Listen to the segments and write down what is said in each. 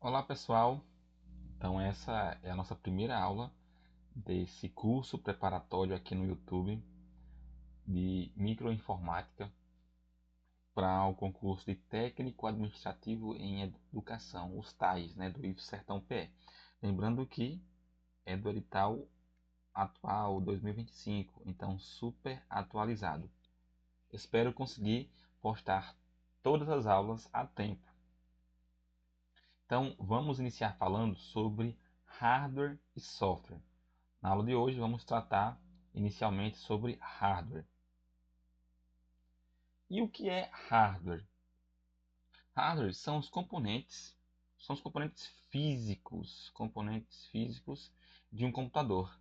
Olá pessoal, então essa é a nossa primeira aula desse curso preparatório aqui no YouTube de microinformática para o concurso de técnico administrativo em educação, os TAIs, né, do IF Sertão PE. Lembrando que é do edital atual 2025, então super atualizado. Espero conseguir postar todas as aulas a tempo. Então vamos iniciar falando sobre hardware e software. Na aula de hoje vamos tratar inicialmente sobre hardware. E o que é hardware? Hardware são os componentes físicos de um computador.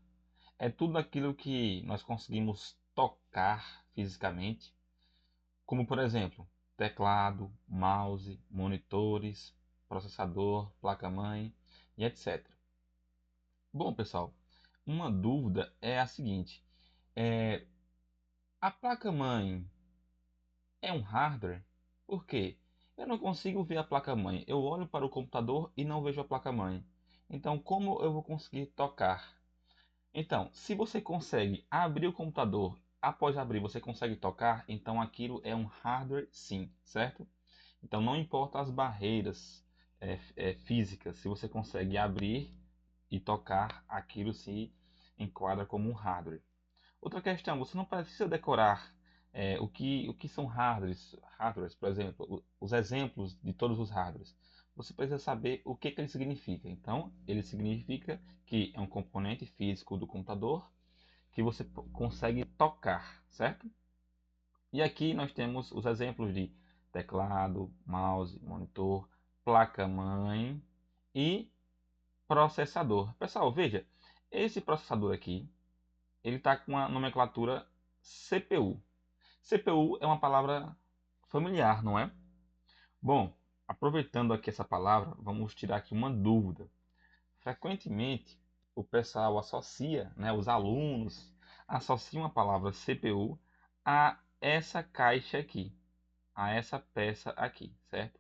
É tudo aquilo que nós conseguimos tocar fisicamente, como por exemplo, teclado, mouse, monitores, processador, placa-mãe e etc. Bom, pessoal, uma dúvida é a seguinte: a placa-mãe é um hardware? Por quê? Eu não consigo ver a placa-mãe. Eu olho para o computador e não vejo a placa-mãe. Então, como eu vou conseguir tocar? Então, se você consegue abrir o computador, após abrir você consegue tocar, então aquilo é um hardware sim, certo? Então, não importa as barreiras físicas, se você consegue abrir e tocar, aquilo se enquadra como um hardware. Outra questão, você não precisa decorar o que são hardwares, por exemplo, os exemplos de todos os hardwares. Você precisa saber o que ele significa. Então, ele significa que é um componente físico do computador que você consegue tocar, certo? E aqui nós temos os exemplos de teclado, mouse, monitor, placa-mãe e processador. Pessoal, veja, esse processador aqui, ele está com a nomenclatura CPU. CPU é uma palavra familiar, não é? Bom, aproveitando aqui essa palavra, vamos tirar aqui uma dúvida. Frequentemente, o pessoal associa, né, os alunos associam a palavra CPU a essa caixa aqui, a essa peça aqui, certo?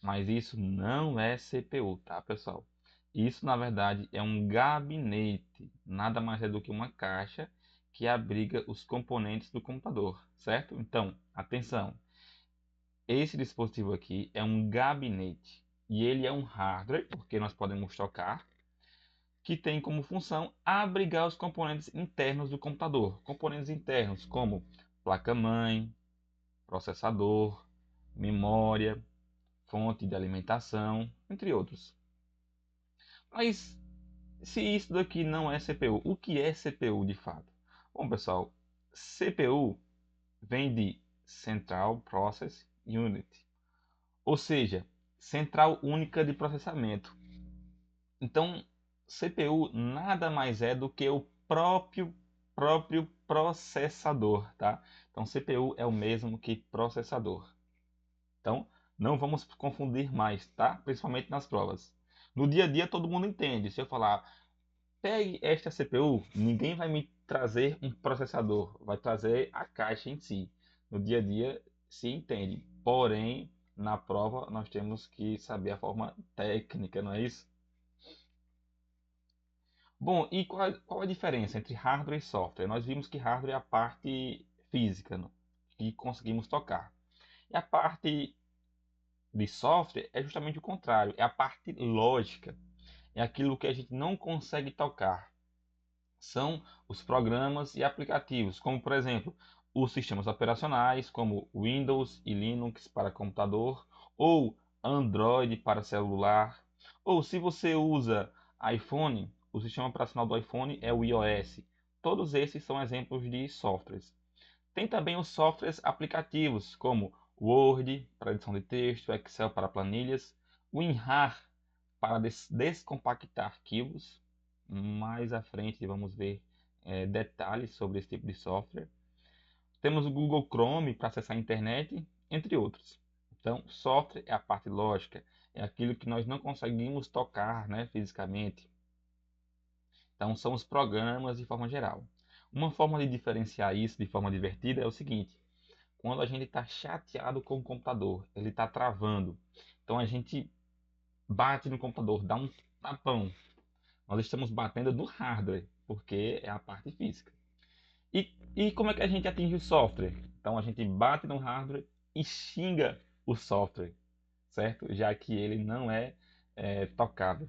Mas isso não é CPU, tá, pessoal? Isso, na verdade, é um gabinete. Nada mais é do que uma caixa que abriga os componentes do computador, certo? Então, atenção. Esse dispositivo aqui é um gabinete. E ele é um hardware, porque nós podemos tocar, que tem como função abrigar os componentes internos do computador. Componentes internos como placa-mãe, processador, memória, fonte de alimentação, entre outros. Mas se isso daqui não é CPU, o que é CPU de fato? Bom, pessoal, CPU vem de Central Process Unit, ou seja, Central Única de Processamento. Então, CPU nada mais é do que o próprio processador, tá? Então, CPU é o mesmo que processador. Então, não vamos confundir mais, tá? Principalmente nas provas. No dia a dia todo mundo entende. Se eu falar, pegue esta CPU, ninguém vai me trazer um processador, vai trazer a caixa em si. No dia a dia se entende. Porém, na prova nós temos que saber a forma técnica, não é isso? Bom, e qual a diferença entre hardware e software? Nós vimos que hardware é a parte física, que conseguimos tocar. E a parte de software é justamente o contrário, é a parte lógica, é aquilo que a gente não consegue tocar. São os programas e aplicativos, como por exemplo, os sistemas operacionais, como Windows e Linux para computador, ou Android para celular, ou se você usa iPhone, o sistema operacional do iPhone é o iOS. Todos esses são exemplos de softwares. Tem também os softwares aplicativos, como Word para edição de texto, Excel para planilhas, WinRAR para descompactar arquivos. Mais à frente vamos ver detalhes sobre esse tipo de software. Temos o Google Chrome para acessar a internet, entre outros. Então, software é a parte lógica, é aquilo que nós não conseguimos tocar, né, fisicamente. Então, são os programas de forma geral. Uma forma de diferenciar isso de forma divertida é o seguinte: quando a gente está chateado com o computador, ele está travando. Então, a gente bate no computador, dá um tapão. Nós estamos batendo no hardware, porque é a parte física. E como é que a gente atinge o software? Então a gente bate no hardware e xinga o software, certo? Já que ele não é tocável.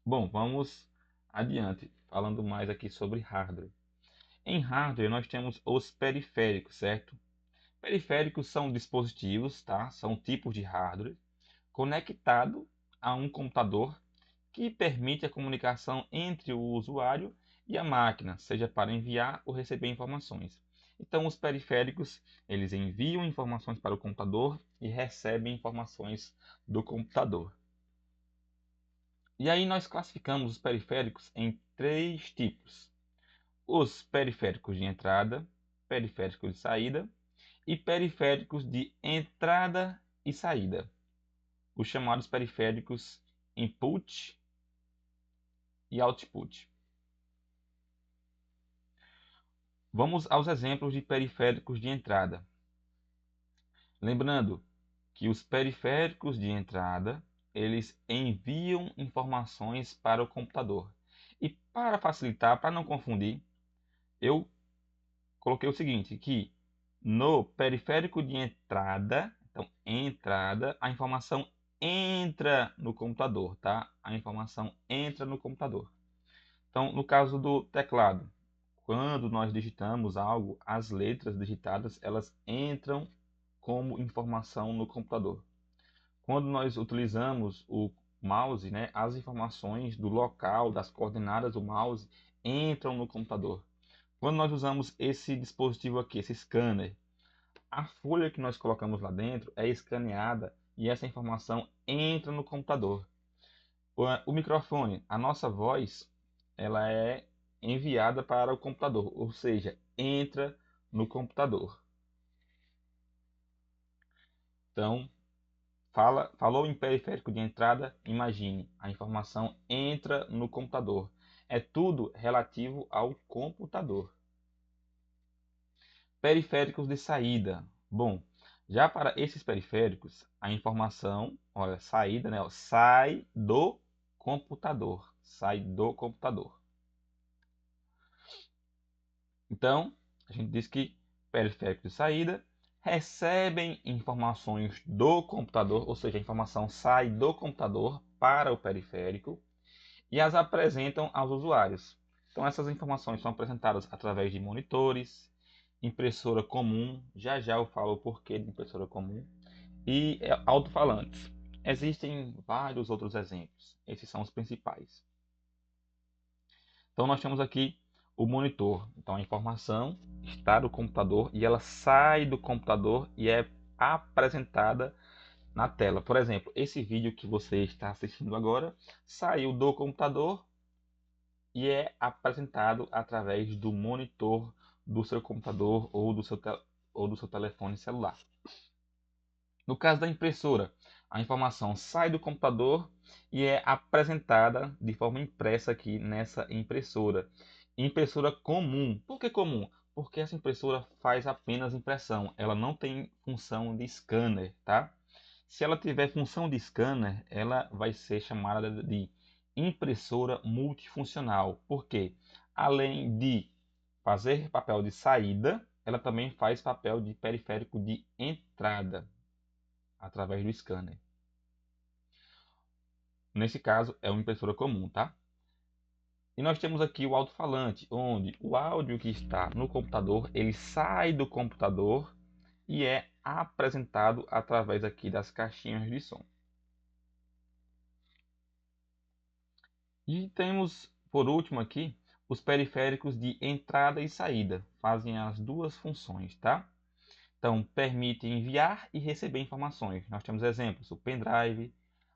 Bom, vamos adiante, falando mais aqui sobre hardware. Em hardware nós temos os periféricos, certo? Periféricos são dispositivos, tá? São tipos de hardware conectado a um computador que permite a comunicação entre o usuário e a máquina, seja para enviar ou receber informações. Então, os periféricos, eles enviam informações para o computador e recebem informações do computador. E aí nós classificamos os periféricos em três tipos: os periféricos de entrada, periféricos de saída e periféricos de entrada e saída, os chamados periféricos input e output. Vamos aos exemplos de periféricos de entrada. Lembrando que os periféricos de entrada, eles enviam informações para o computador. E para facilitar, para não confundir, eu coloquei o seguinte, que no periférico de entrada, então entrada, a informação entra no computador, tá? A informação entra no computador. Então, no caso do teclado, quando nós digitamos algo, as letras digitadas, elas entram como informação no computador. Quando nós utilizamos o mouse, né, as informações do local, das coordenadas do mouse, entram no computador. Quando nós usamos esse dispositivo aqui, esse scanner, a folha que nós colocamos lá dentro é escaneada e essa informação entra no computador. O microfone, a nossa voz, ela é enviada para o computador, ou seja, entra no computador. Então, falou em periférico de entrada, imagine, a informação entra no computador. É tudo relativo ao computador. Periféricos de saída. Bom, já para esses periféricos, a informação, olha, saída, né, ó, sai do computador. Sai do computador. Então, a gente diz que periféricos de saída recebem informações do computador, ou seja, a informação sai do computador para o periférico e as apresentam aos usuários. Então, essas informações são apresentadas através de monitores, impressora comum, já já eu falo o porquê de impressora comum, e alto-falantes. Existem vários outros exemplos, esses são os principais. Então, nós temos aqui o monitor. Então, a informação está no computador e ela sai do computador e é apresentada na tela. Por exemplo, esse vídeo que você está assistindo agora saiu do computador e é apresentado através do monitor do seu computador ou do seu telefone celular. No caso da impressora, a informação sai do computador e é apresentada de forma impressa aqui nessa impressora. Impressora comum. Por que comum? Porque essa impressora faz apenas impressão, ela não tem função de scanner, tá? Se ela tiver função de scanner, ela vai ser chamada de impressora multifuncional. Por quê? Além de fazer papel de saída, ela também faz papel de periférico de entrada através do scanner. Nesse caso, é uma impressora comum, tá? E nós temos aqui o alto-falante, onde o áudio que está no computador, ele sai do computador e é apresentado através aqui das caixinhas de som. E temos, por último aqui, os periféricos de entrada e saída. Fazem as duas funções, tá? Então, permite enviar e receber informações. Nós temos exemplos, o pendrive,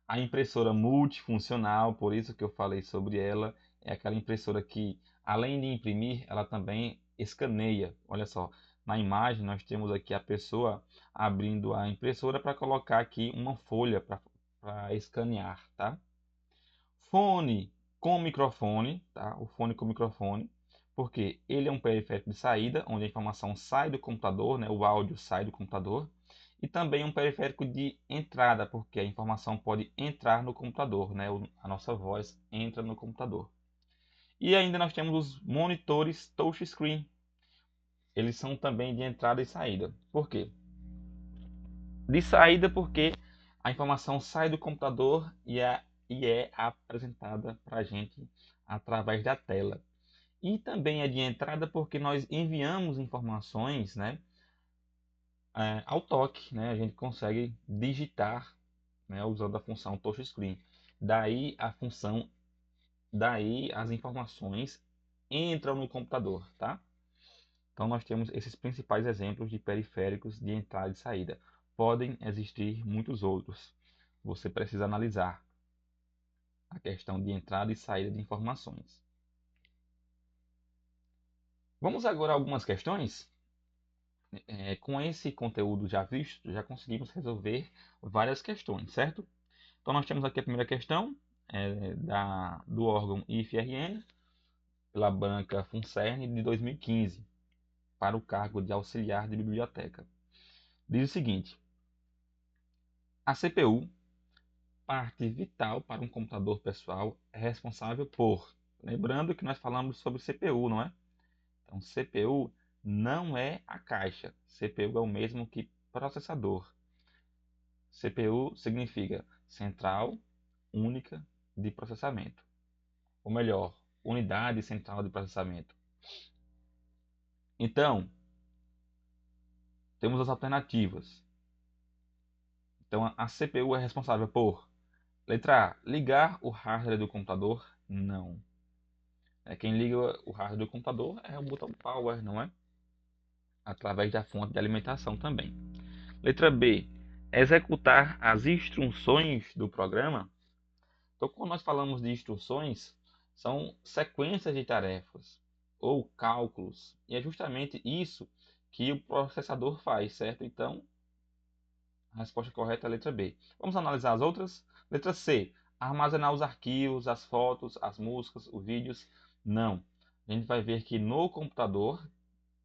a impressora multifuncional, por isso que eu falei sobre ela. É aquela impressora que, além de imprimir, ela também escaneia. Olha só, na imagem nós temos aqui a pessoa abrindo a impressora para colocar aqui uma folha para escanear, tá? Fone com microfone, tá? O fone com microfone, porque ele é um periférico de saída, onde a informação sai do computador, né? O áudio sai do computador, E também um periférico de entrada, porque a informação pode entrar no computador, né? A nossa voz entra no computador. E ainda nós temos os monitores touchscreen. Eles são também de entrada e saída. Por quê? De saída porque a informação sai do computador e é apresentada para a gente através da tela. E também é de entrada porque nós enviamos informações, né, ao toque, né? A gente consegue digitar, né, usando a função touchscreen. Daí a função, daí as informações entram no computador, tá? Então nós temos esses principais exemplos de periféricos de entrada e saída. Podem existir muitos outros. Você precisa analisar a questão de entrada e saída de informações. Vamos agora a algumas questões. Com esse conteúdo já visto, já conseguimos resolver várias questões, certo? Então nós temos aqui a primeira questão do órgão IFRN, pela banca FUNCERN de 2015, para o cargo de auxiliar de biblioteca. Diz o seguinte: a CPU, parte vital para um computador pessoal, é responsável por... Lembrando que nós falamos sobre CPU, não é? Então, CPU não é a caixa. CPU é o mesmo que processador. CPU significa Central Única de Processamento. Ou melhor, Unidade Central de Processamento. Então, temos as alternativas. Então, a CPU é responsável por... Letra A, ligar o hardware do computador? Não. Quem liga o hardware do computador é o botão Power, não é? Através da fonte de alimentação também. Letra B, executar as instruções do programa. Então, quando nós falamos de instruções, são sequências de tarefas ou cálculos. E é justamente isso que o processador faz, certo? Então, a resposta correta é a letra B. Vamos analisar as outras? Letra C, armazenar os arquivos, as fotos, as músicas, os vídeos. Não. A gente vai ver que no computador,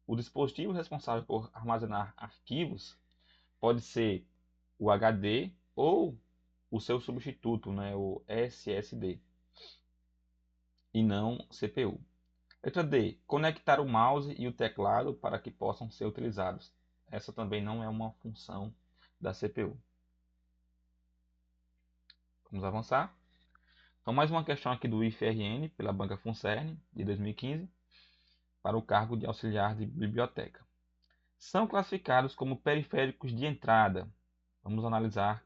o dispositivo responsável por armazenar arquivos pode ser o HD ou o seu substituto, né, o SSD, e não CPU. Letra D, conectar o mouse e o teclado para que possam ser utilizados. Essa também não é uma função da CPU. Vamos avançar. Então, mais uma questão aqui do IFRN, pela banca FUNCERN, de 2015, para o cargo de auxiliar de biblioteca. São classificados como periféricos de entrada. Vamos analisar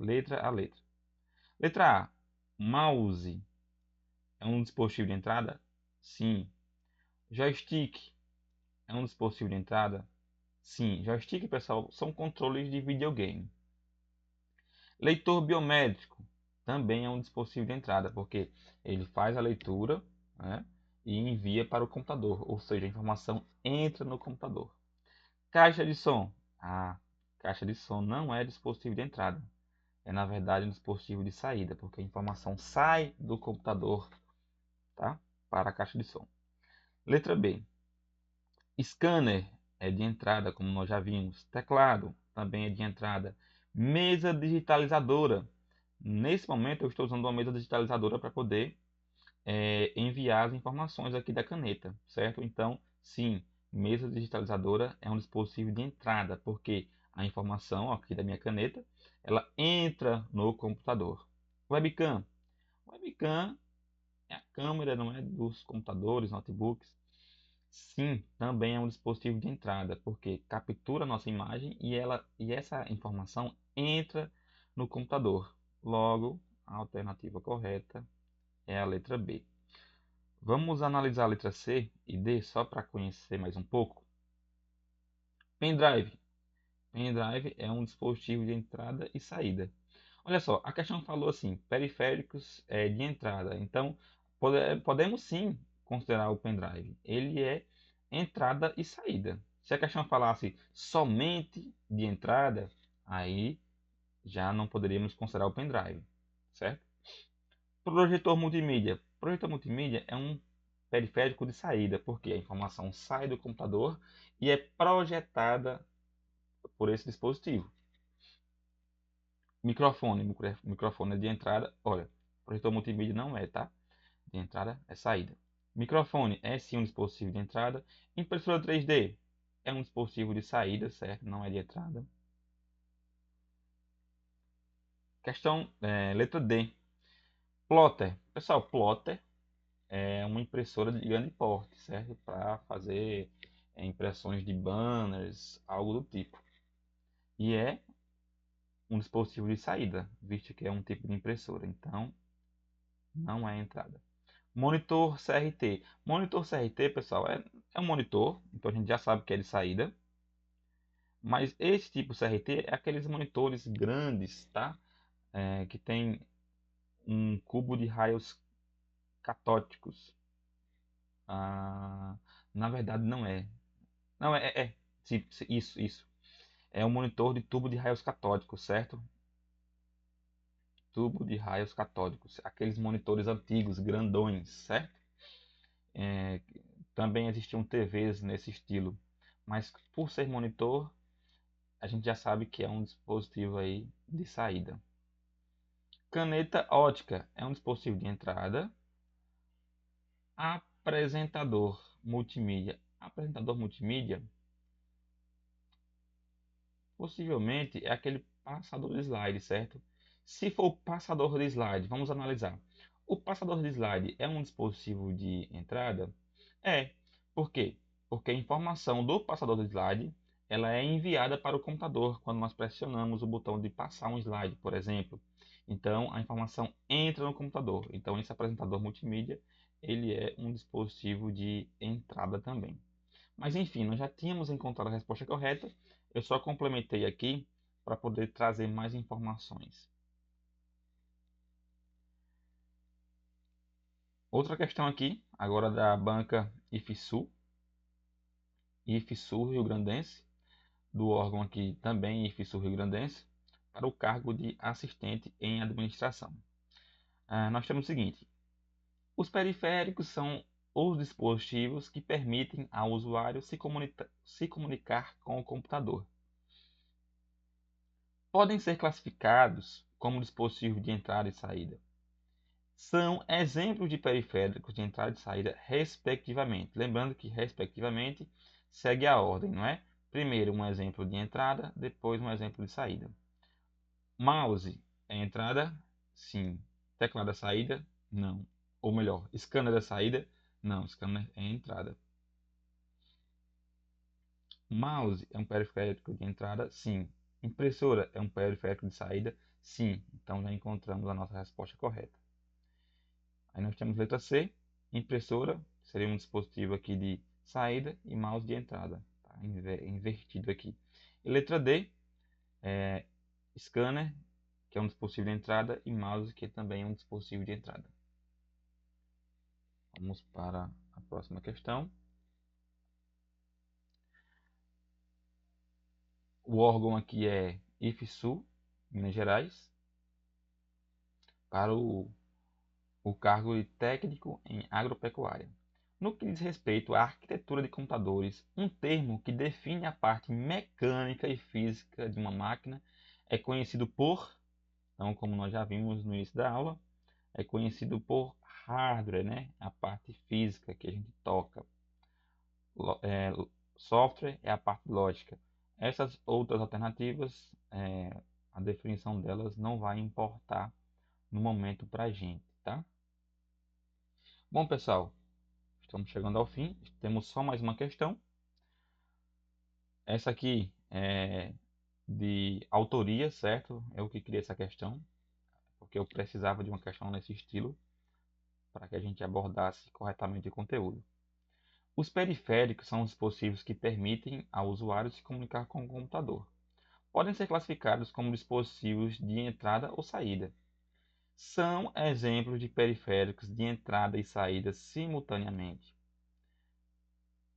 letra a letra. Letra A, mouse é um dispositivo de entrada? Sim. Joystick é um dispositivo de entrada? Sim. Joystick, pessoal, são controles de videogame. Leitor biométrico também é um dispositivo de entrada, porque ele faz a leitura, né, e envia para o computador, ou seja, a informação entra no computador. Caixa de som. Caixa de som não é dispositivo de entrada. É, na verdade, um dispositivo de saída, porque a informação sai do computador, tá, para a caixa de som. Letra B. Scanner é de entrada, como nós já vimos. Teclado também é de entrada. Mesa digitalizadora. Nesse momento eu estou usando uma mesa digitalizadora para poder enviar as informações aqui da caneta, certo? Então, sim, mesa digitalizadora é um dispositivo de entrada, porque a informação aqui da minha caneta, ela entra no computador. Webcam. Webcam é a câmera, não é, dos computadores, notebooks. Sim, também é um dispositivo de entrada, porque captura a nossa imagem e essa informação entra no computador. Logo, a alternativa correta é a letra B. Vamos analisar a letra C e D só para conhecer mais um pouco. Pendrive. Pendrive é um dispositivo de entrada e saída. Olha só, a questão falou assim, periféricos de entrada. Então, podemos sim considerar o pendrive. Ele é entrada e saída. Se a questão falasse somente de entrada, aí já não poderíamos considerar o pendrive, certo? Projetor multimídia. Projetor multimídia é um periférico de saída, porque a informação sai do computador e é projetada por esse dispositivo. Microfone é de entrada. Olha, projetor multimídia não é, tá? De entrada é saída. Microfone é sim um dispositivo de entrada. Impressora 3D é um dispositivo de saída, certo? Não é de entrada. Questão letra D. Plotter. Pessoal, plotter é uma impressora de grande porte, certo? Para fazer impressões de banners, algo do tipo. E é um dispositivo de saída, visto que é um tipo de impressora. Então, não é entrada. Monitor CRT. Monitor CRT, pessoal, é um monitor, então a gente já sabe que é de saída. Mas esse tipo CRT é aqueles monitores grandes, tá? Que tem um cubo de raios catódicos. Ah, na verdade, não é. Não, isso. É um monitor de tubo de raios catódicos, certo? Tubo de raios catódicos. Aqueles monitores antigos, grandões, certo? É, também existiam TVs nesse estilo. Mas por ser monitor, a gente já sabe que é um dispositivo aí de saída. Caneta ótica é um dispositivo de entrada. Apresentador multimídia. Apresentador multimídia possivelmente é aquele passador de slide, certo? Se for o passador de slide, vamos analisar. O passador de slide é um dispositivo de entrada? É. Por quê? Porque a informação do passador de slide ela é enviada para o computador quando nós pressionamos o botão de passar um slide, por exemplo. Então, a informação entra no computador. Então, esse apresentador multimídia ele é um dispositivo de entrada também. Mas enfim, nós já tínhamos encontrado a resposta correta. Eu só complementei aqui para poder trazer mais informações. Outra questão aqui, agora da banca IFSU, IFSU Rio Grandense, do órgão aqui também IFSU Rio Grandense, para o cargo de assistente em administração. Nós temos o seguinte: os periféricos são os dispositivos que permitem ao usuário se comunicar com o computador. Podem ser classificados como dispositivo de entrada e saída. São exemplos de periféricos de entrada e saída, respectivamente. Lembrando que, respectivamente, segue a ordem, não é? Primeiro um exemplo de entrada, depois um exemplo de saída. Mouse é entrada? Sim. Teclado é saída? Não. Ou melhor, scanner é saída? Não, scanner é entrada. Mouse é um periférico de entrada? Sim. Impressora é um periférico de saída? Sim. Então já encontramos a nossa resposta correta. Aí nós temos letra C, impressora, seria um dispositivo aqui de saída e mouse de entrada. Tá? Invertido aqui. E letra D, scanner, que é um dispositivo de entrada, e mouse, que também é um dispositivo de entrada. Vamos para a próxima questão. O órgão aqui é IFSU, Minas Gerais, para o cargo de técnico em agropecuária. No que diz respeito à arquitetura de computadores, um termo que define a parte mecânica e física de uma máquina é conhecido por, então, como nós já vimos no início da aula, é conhecido por hardware, né? A parte física que a gente toca. Software é a parte lógica. Essas outras alternativas, a definição delas não vai importar no momento para a gente, tá? Bom, pessoal, estamos chegando ao fim. Temos só mais uma questão. Essa aqui é de autoria, certo? Eu que criei essa questão, porque eu precisava de uma questão nesse estilo para que a gente abordasse corretamente o conteúdo. Os periféricos são os dispositivos que permitem ao usuário se comunicar com o computador. Podem ser classificados como dispositivos de entrada ou saída. São exemplos de periféricos de entrada e saída simultaneamente.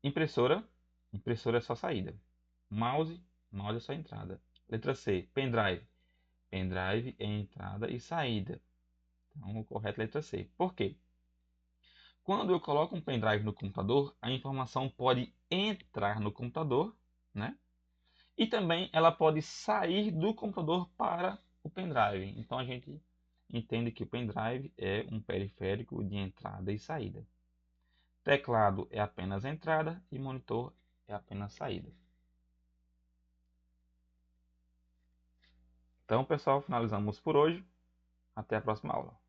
Impressora, impressora é só saída. Mouse, mouse é só entrada. Letra C, pendrive. Pendrive é entrada e saída. Então, o correto é a letra C. Por quê? Quando eu coloco um pendrive no computador, a informação pode entrar no computador, né? E também ela pode sair do computador para o pendrive. Então a gente entende que o pendrive é um periférico de entrada e saída. Teclado é apenas entrada e monitor é apenas saída. Então, pessoal, finalizamos por hoje. Até a próxima aula.